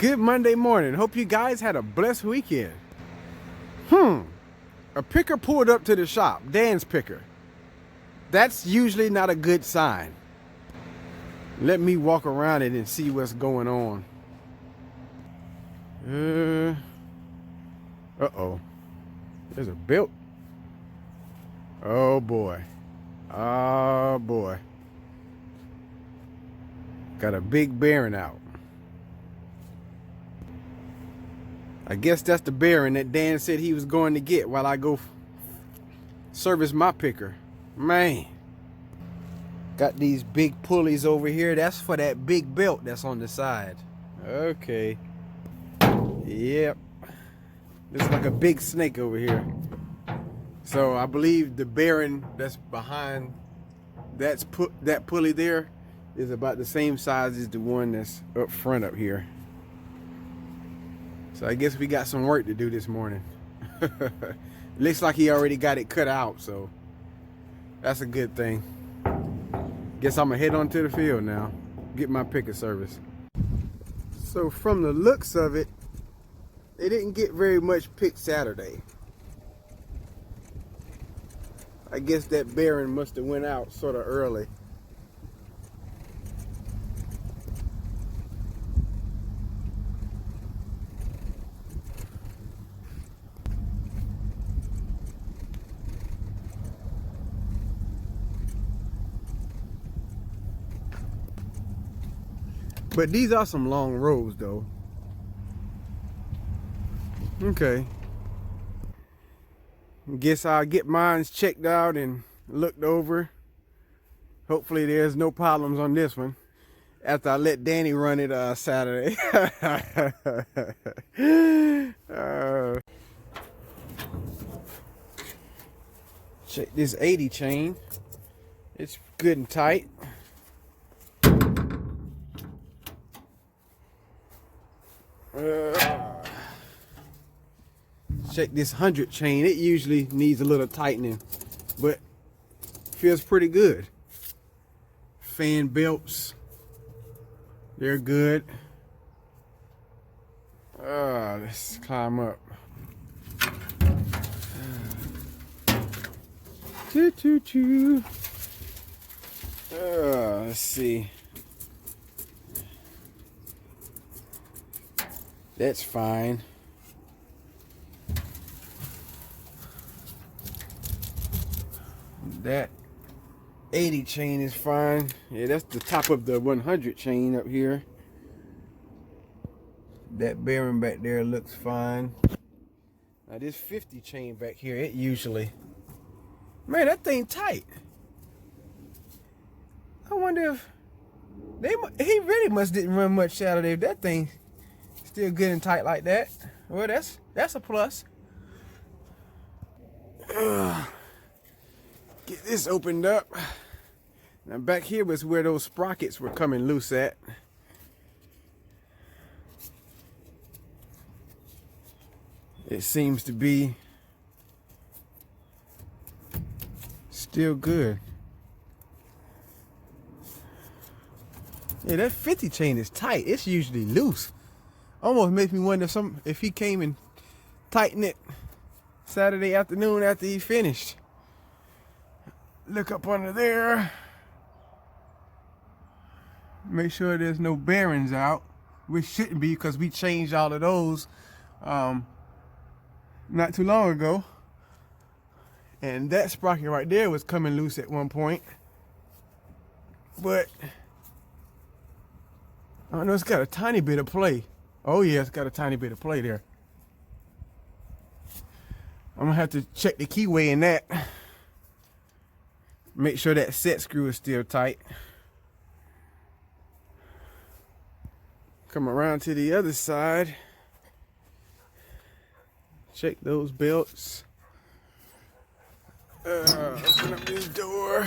Good Monday morning. Hope you guys had a blessed weekend. A picker pulled up to the shop. Dan's picker. That's usually not a good sign. Let me walk around it and see what's going on. Uh-oh. There's a belt. Oh boy. Oh boy. Got a big bearing out. I guess that's the bearing that Dan said he was going to get while I go service my picker. Man. Got these big pulleys over here. That's for that big belt that's on the side. Okay. Yep. Looks like a big snake over here. So I believe the bearing that's behind that pulley there is about the same size as the one that's up front up here. So I guess we got some work to do this morning. Looks like he already got it cut out, so that's a good thing. Guess I'm gonna head on to the field now, get my picker service. So from the looks of it, they didn't get very much picked Saturday. I guess that bearing must have went out sort of early. But these are some long rows though. Okay. Guess I'll get mine checked out and looked over. Hopefully there's no problems on this one after I let Danny run it Saturday. Check this 80 chain. It's good and tight. Check this 100 chain. It usually needs a little tightening, but feels pretty good. Fan belts, they're good. Let's climb up. Choo-choo-choo. Let's see. That's fine. That 80 chain is fine. Yeah, that's the top of the 100 chain up here. That bearing back there looks fine. Now this 50 chain back here, it usually... Man, that thing tight. I wonder if... He really must didn't run much Saturday if that thing still good and tight like that. Well, that's a plus. Get this opened up. Now back here was where those sprockets were coming loose at. It seems to be still good. Yeah, that 50 chain is tight. It's usually loose. Almost makes me wonder if he came and tightened it Saturday afternoon after he finished. Look up under there. Make sure there's no bearings out, which shouldn't be because we changed all of those not too long ago. And that sprocket right there was coming loose at one point. But I know it's got a tiny bit of play. Oh yeah, it's got a tiny bit of play there. I'm gonna have to check the keyway in that. Make sure that set screw is still tight. Come around to the other side. Check those belts. Open up this door.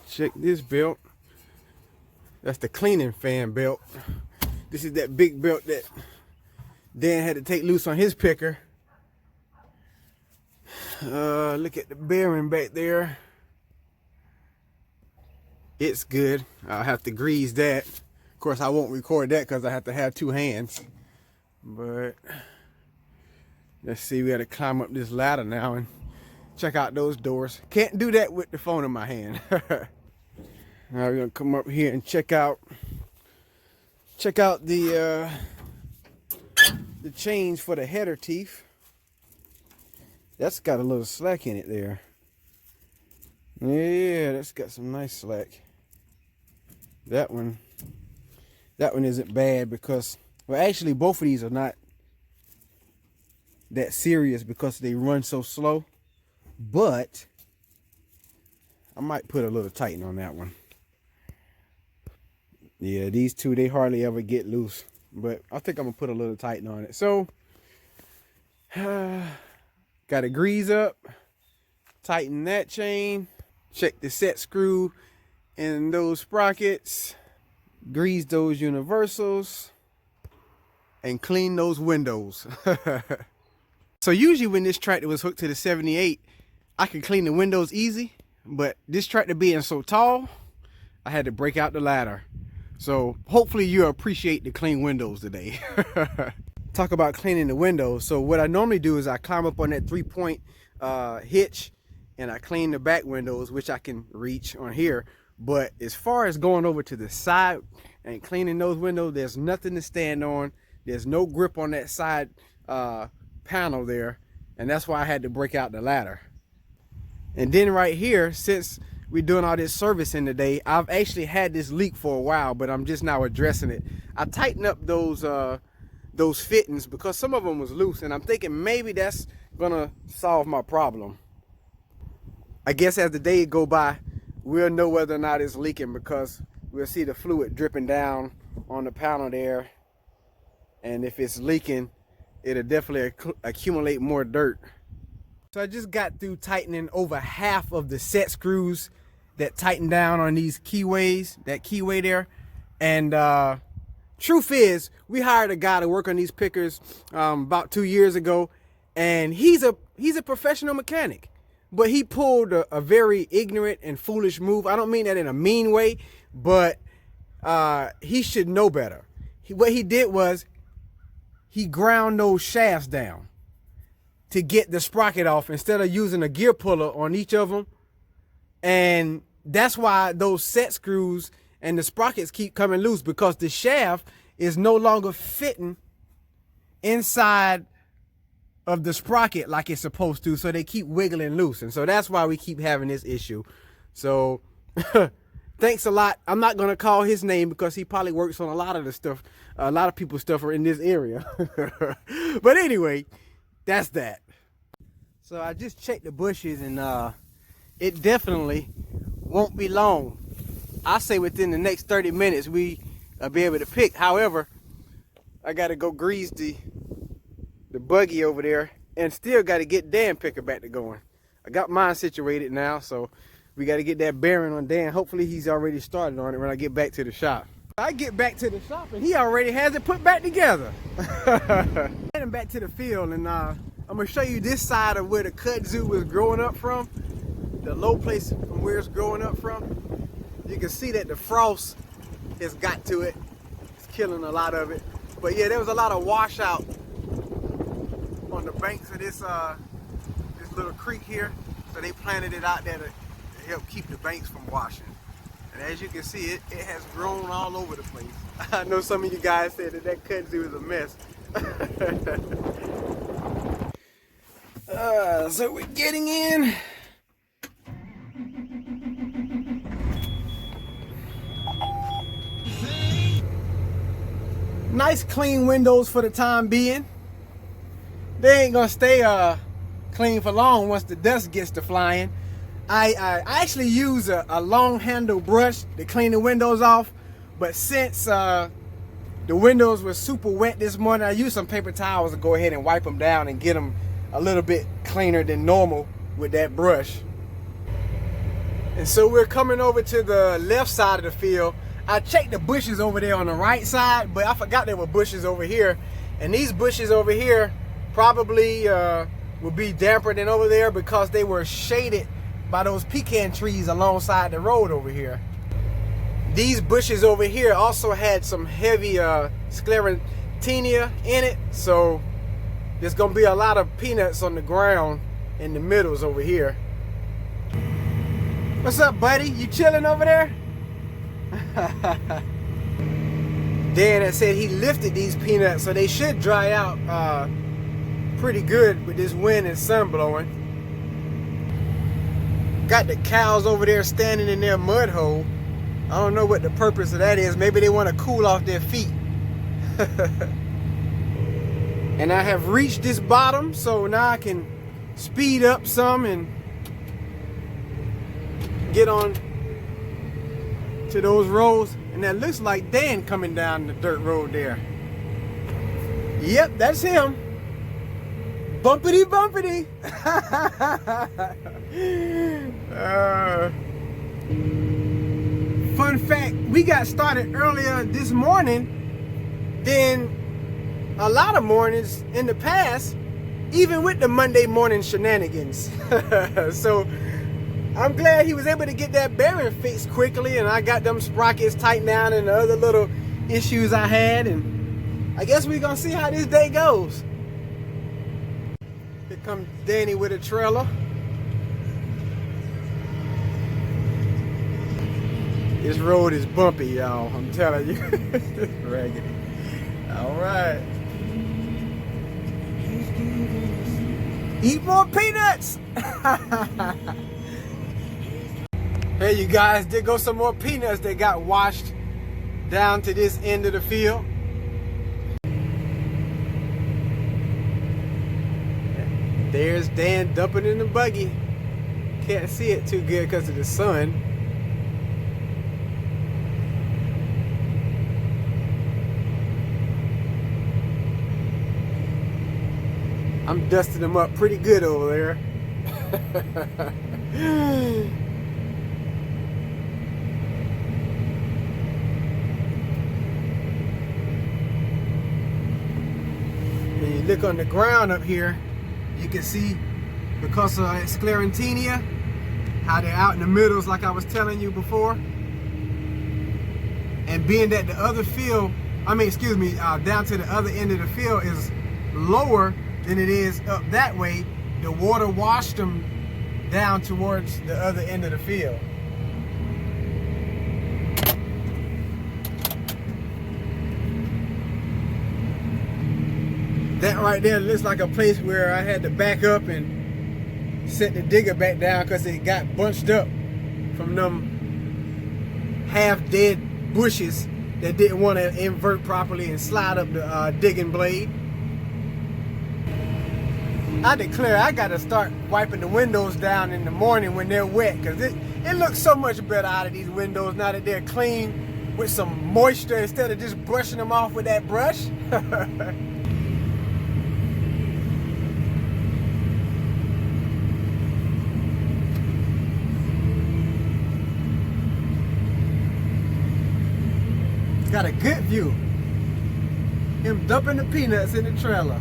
Check this belt. That's the cleaning fan belt. This is that big belt that Dan had to take loose on his picker. Look at the bearing back there. It's good. I'll have to grease that. Of course, I won't record that because I have to have two hands. But let's see, we got to climb up this ladder now and check out those doors. Can't do that with the phone in my hand. Now we're gonna come up here and check out the change for the header teeth. That's got a little slack in it there. Yeah, that's got some nice slack. That one isn't bad because, well, actually both of these are not that serious because they run so slow. But I might put a little tighten on that one. Yeah, these two, they hardly ever get loose. But I think I'm going to put a little tighten on it. So, got to grease up, tighten that chain, check the set screw and those sprockets, grease those universals, and clean those windows. So usually when this tractor was hooked to the 78, I could clean the windows easy. But this tractor being so tall, I had to break out the ladder. So hopefully you'll appreciate the clean windows today. Talk about cleaning the windows. So what I normally do is I climb up on that 3-point hitch and I clean the back windows, which I can reach on here. But as far as going over to the side and cleaning those windows, there's nothing to stand on. There's no grip on that side panel there. And that's why I had to break out the ladder. And then right here, since we're doing all this servicing today, I've actually had this leak for a while, but I'm just now addressing it. I tightened up those fittings because some of them was loose, and I'm thinking maybe that's gonna solve my problem. I guess as the day go by, we'll know whether or not it's leaking because we'll see the fluid dripping down on the panel there. And if it's leaking, it'll definitely accumulate more dirt. So I just got through tightening over half of the set screws that tighten down on these keyways, that keyway there. And truth is, we hired a guy to work on these pickers about 2 years ago, and he's a professional mechanic. But he pulled a very ignorant and foolish move. I don't mean that in a mean way, but he should know better. What he did was he ground those shafts down to get the sprocket off instead of using a gear puller on each of them. And that's why those set screws and the sprockets keep coming loose, because the shaft is no longer fitting inside of the sprocket like it's supposed to, so they keep wiggling loose. And so that's why we keep having this issue. So thanks a lot. I'm not going to call his name because he probably works on a lot of the stuff. A lot of people's stuff are in this area. But anyway, that's that. So I just checked the bushes, and it definitely won't be long. I say within the next 30 minutes we'll be able to pick. However, I got to go grease the buggy over there, and still got to get Dan picker back to going. I got mine situated now, so we got to get that bearing on Dan. Hopefully he's already started on it when I get back to the shop. I get back to the shop and he already has it put back together. Heading back to the field, and I'm gonna show you this side of where the kudzu was growing up from, the low place from where it's growing up from. You can see that the frost has got to it. It's killing a lot of it. But yeah, there was a lot of washout on the banks of this little creek here, so they planted it out there to help keep the banks from washing. And as you can see, it has grown all over the place. I know some of you guys said that kudzu is a mess. So we're getting in. Nice clean windows for the time being. They ain't gonna stay clean for long once the dust gets to flying. I actually use a long handle brush to clean the windows off, but since the windows were super wet this morning, I used some paper towels to go ahead and wipe them down and get them a little bit cleaner than normal with that brush. And so we're coming over to the left side of the field. I checked the bushes over there on the right side, but I forgot there were bushes over here. And these bushes over here probably will be damper than over there because they were shaded by those pecan trees alongside the road over here. These bushes over here also had some heavy sclerotinia in it, so there's gonna be a lot of peanuts on the ground in the middles over here. What's up, buddy? You chilling over there? Dan had said he lifted these peanuts, so they should dry out pretty good with this wind and sun blowing. Got the cows over there standing in their mud hole. I don't know what the purpose of that is. Maybe they want to cool off their feet. And I have reached this bottom, so now I can speed up some and get on to those roads. And that looks like Dan coming down the dirt road there. Yep, that's him. Bumpity bumpity. Fun fact, we got started earlier this morning than a lot of mornings in the past, even with the Monday morning shenanigans. So I'm glad he was able to get that bearing fixed quickly, and I got them sprockets tightened down and the other little issues I had, and I guess we're gonna see how this day goes. Here comes Danny with a trailer. This road is bumpy, y'all, I'm telling you. Raggedy. All right. Eat more peanuts. Hey, you guys, there go some more peanuts that got washed down to this end of the field. There's Dan dumping in the buggy. Can't see it too good because of the sun. I'm dusting them up pretty good over there. When you look on the ground up here, you can see, because of sclerotinia, how they're out in the middles like I was telling you before. And being that the other field, down to the other end of the field is lower than it is up that way, the water washed them down towards the other end of the field. That right there looks like a place where I had to back up and set the digger back down because it got bunched up from them half-dead bushes that didn't want to invert properly and slide up the digging blade. I declare I gotta start wiping the windows down in the morning when they're wet, because it looks so much better out of these windows now that they're clean with some moisture instead of just brushing them off with that brush. Got a good view. Him dumping the peanuts in the trailer.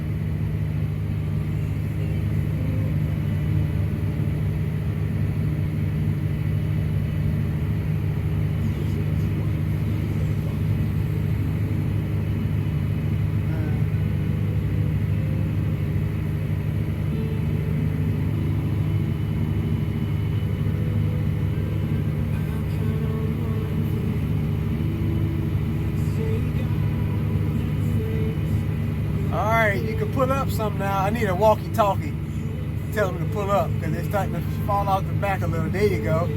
Alright, you can pull up some now. I need a walkie-talkie. Tell them to pull up because they're starting to fall off the back a little. There you go.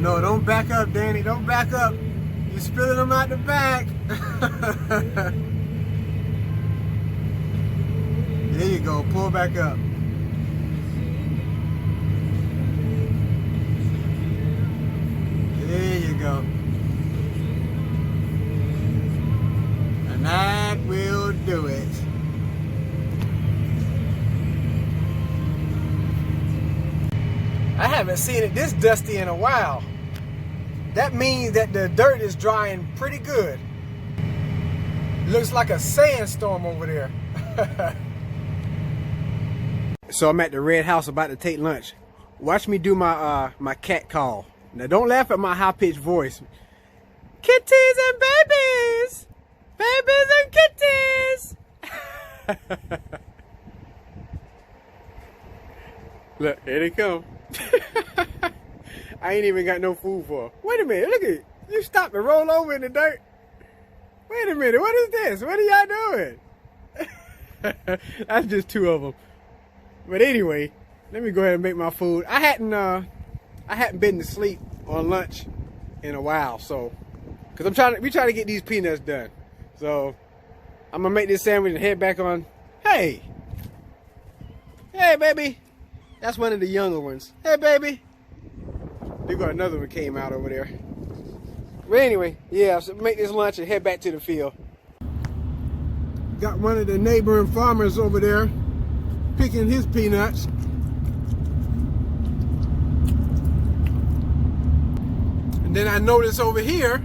No, don't back up, Danny. Don't back up. You're spilling them out the back. There you go, pull back up. There you go. And that will do it. I haven't seen it this dusty in a while. That means that the dirt is drying pretty good. Looks like a sandstorm over there. So I'm at the Red House about to take lunch. Watch me do my my cat call. Now don't laugh at my high-pitched voice. Kitties and babies! Babies and kitties! Look, here they come. I ain't even got no food for her. Wait a minute, look at it. You stopped and roll over in the dirt. Wait a minute, what is this? What are y'all doing? That's just two of them. But anyway, let me go ahead and make my food. I hadn't been to sleep on lunch in a while, so because we trying to get these peanuts done. So I'm gonna make this sandwich and head back on. Hey, baby, that's one of the younger ones. Hey, baby. They got another one came out over there. But anyway, yeah, so make this lunch and head back to the field. Got one of the neighboring farmers over there picking his peanuts. And then I noticed over here,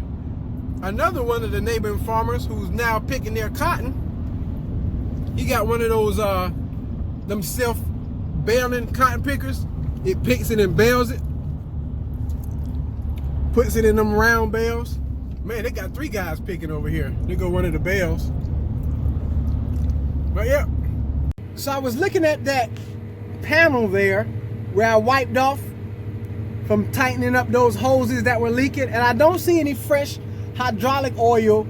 another one of the neighboring farmers who's now picking their cotton. He got one of those, them self-baling cotton pickers. It picks it and bales it. Puts it in them round bales. Man, they got 3 guys picking over here. They go one of the bales. But yeah. So I was looking at that panel there where I wiped off from tightening up those hoses that were leaking, and I don't see any fresh hydraulic oil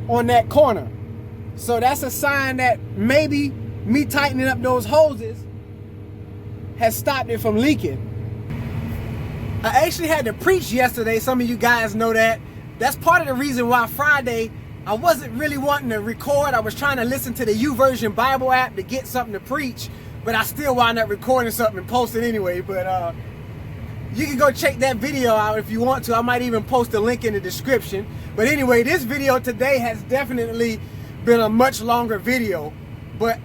on that corner. So that's a sign that maybe me tightening up those hoses has stopped it from leaking. I actually had to preach yesterday. Some of you guys know that. That's part of the reason why Friday I wasn't really wanting to record. I was trying to listen to the YouVersion Bible app to get something to preach, but I still wound up recording something and posting anyway. But you can go check that video out if you want to. I might even post a link in the description. But anyway, this video today has definitely been a much longer video. But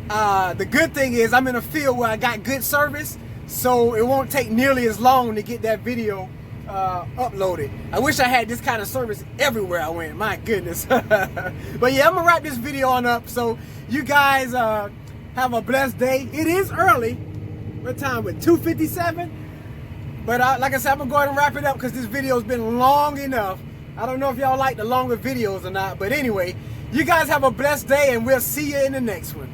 the good thing is I'm in a field where I got good service, so it won't take nearly as long to get that video uploaded. I wish I had this kind of service everywhere I went. My goodness. But yeah, I'm gonna wrap this video on up. So you guys have a blessed day. It is early. What time? With 2:57. But like I said, I'm gonna go ahead and wrap it up because this video's been long enough. I don't know if y'all like the longer videos or not. But anyway, you guys have a blessed day, and we'll see you in the next one.